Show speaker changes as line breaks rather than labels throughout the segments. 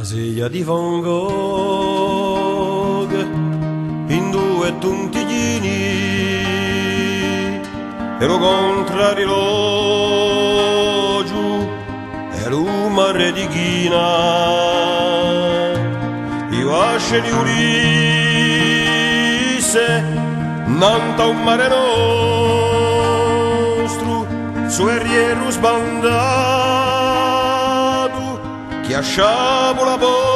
Caseglia di Van Gogh in due puntiglini e lo contrarilogio e l'umare di Ghina i vasce di Ulisse nanta un mare nostro su erriero sbandato che asciavo la borse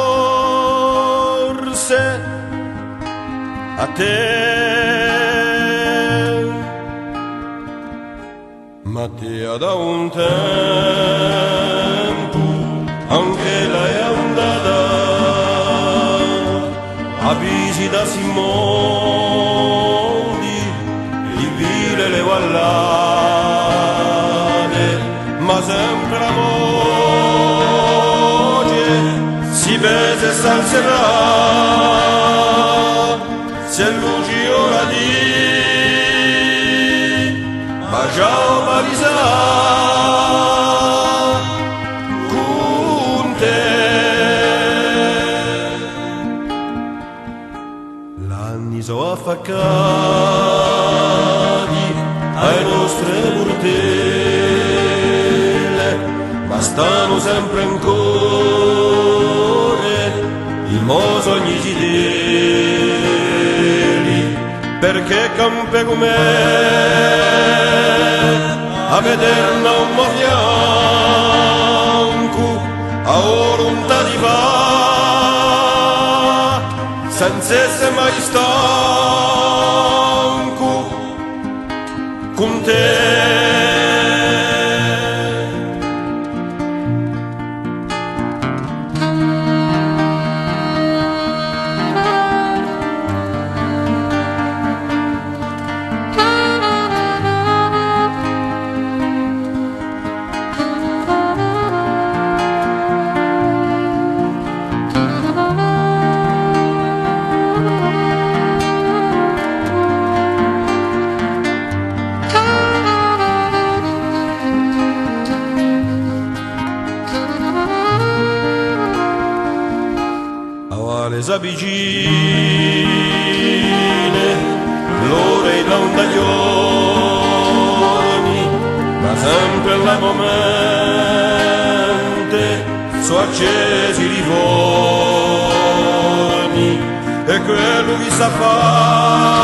a te, ma te da un tempo anche lei è andata a visita Simoni di Vile le Vallate, ma sempre l'amore si vede e s'alzerà se luci ora di baciamo Marisa con te. L'anni sono affaccati ai nostri portelle, ma stanno sempre ancora i miei sogni fedeli, perché campe come a vedere un mo' bianco a volontà di va senza essere mai stanco con te. Le avvicine l'ore non da giorni, ma sempre la momente sono accesi i forni e quello che sa fare